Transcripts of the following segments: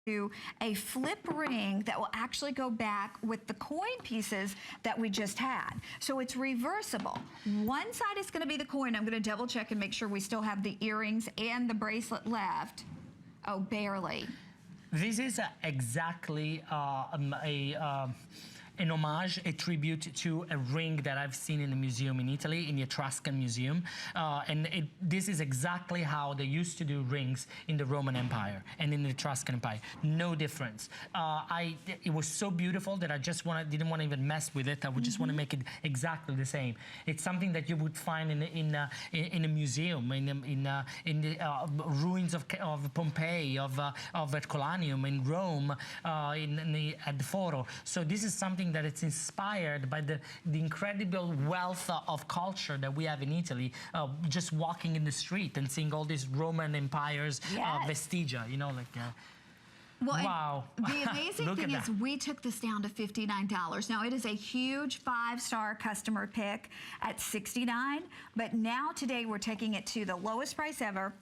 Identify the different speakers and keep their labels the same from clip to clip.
Speaker 1: a flip ring that will actually go back with the coin pieces that we just had. So it's reversible. One side is going to be the coin. I'm going to double check and make sure we still have the earrings and the bracelet left. Oh, barely.
Speaker 2: This is exactly an homage, a tribute to a ring that I've seen in a museum in Italy, in the Etruscan Museum. This is exactly how they used to do rings in the Roman Empire and in the Etruscan Empire. No difference. It was so beautiful that I just didn't want to even mess with it. I would just want to make it exactly the same. It's something that you would find in a museum, in the ruins of Pompeii, of Herculaneum in Rome, at the Foro. So this is something that it's inspired by the incredible wealth of culture that we have in Italy, just walking in the street and seeing all these Roman Empires vestigia, you know, like...
Speaker 1: Well,
Speaker 2: wow.
Speaker 1: The amazing thing is we took this down to $59. Now, it is a huge 5-star customer pick at $69, but now today we're taking it to the lowest price ever.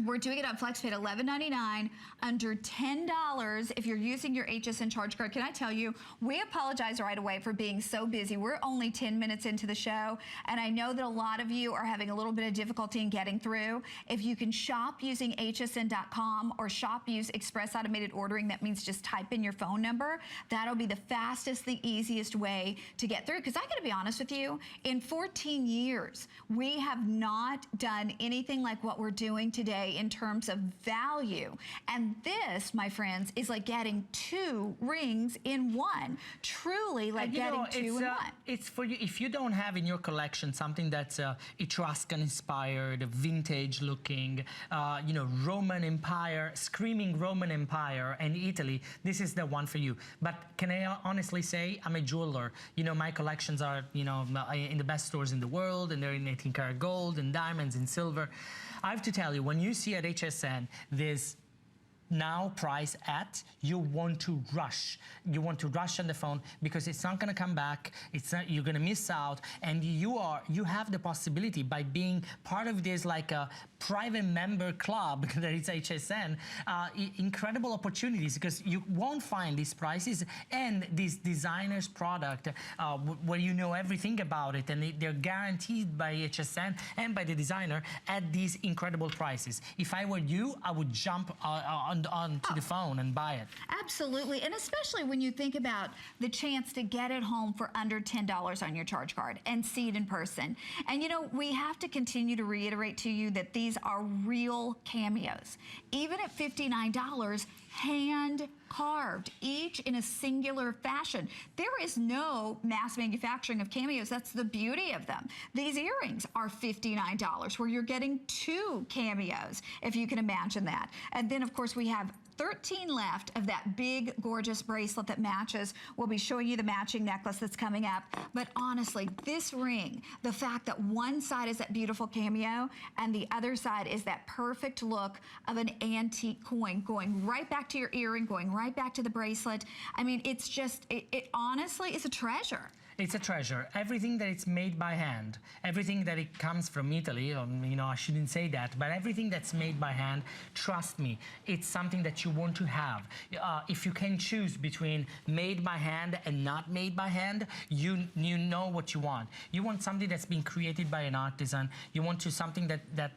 Speaker 1: We're doing it on FlexPay at $11.99, under $10 if you're using your HSN charge card. Can I tell you, we apologize right away for being so busy. We're only 10 minutes into the show, and I know that a lot of you are having a little bit of difficulty in getting through. If you can shop using hsn.com or shop use express automated ordering, that means just type in your phone number. That'll be the fastest, the easiest way to get through. Because I gotta be honest with you, in 14 years, we have not done anything like what we're doing today in terms of value. And this, my friends, is like getting 2 rings in one. Truly like getting 2 in one.
Speaker 2: It's for you, if you don't have in your collection something that's Etruscan inspired, vintage looking, you know, Roman Empire, screaming Roman Empire and Italy, this is the one for you. But can I honestly say, I'm a jeweler. You know, my collections are, you know, in the best stores in the world, and they're in 18 karat gold and diamonds and silver. I have to tell you, when you see at HSN this now price at, you want to rush. You want to rush on the phone because it's not going to come back. It's not, you're going to miss out, and you have the possibility by being part of this like a private member club that is HSN, incredible opportunities, because you won't find these prices and these designers product where you know everything about it, and they're guaranteed by HSN and by the designer at these incredible prices. If I were you, I would jump onto the phone and buy it.
Speaker 1: Absolutely, and especially when you think about the chance to get it home for under $10 on your charge card and see it in person. And you know, we have to continue to reiterate to you that these are real cameos. Even at $59, hand carved, each in a singular fashion. There is no mass manufacturing of cameos. That's the beauty of them. These earrings are $59, where you're getting 2 cameos, if you can imagine that. And then, of course, we have 13 left of that big, gorgeous bracelet that matches. We'll be showing you the matching necklace that's coming up. But honestly, this ring, the fact that one side is that beautiful cameo and the other side is that perfect look of an antique coin going right back to your earring, going right back to the bracelet. I mean, it's just, it honestly is a treasure.
Speaker 2: It's a treasure. Everything that it's made by hand, everything that it comes from Italy, or, you know, I shouldn't say that, but everything that's made by hand, trust me, it's something that you want to have. If you can choose between made by hand and not made by hand, you know what you want. You want something that's been created by an artisan. You want to something that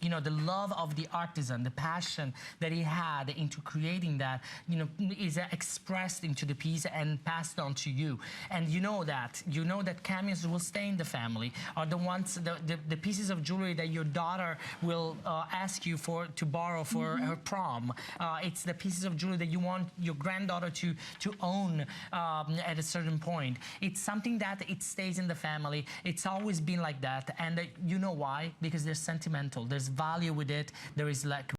Speaker 2: you know, the love of the artisan, the passion that he had into creating that, you know, is expressed into the piece and passed on to you. And you know that cameos will stay in the family, are the ones, the pieces of jewelry that your daughter will ask you to borrow for her prom. It's the pieces of jewelry that you want your granddaughter to own at a certain point. It's something that it stays in the family. It's always been like that, and you know why? Because they're sentimental. There's value with it. There is like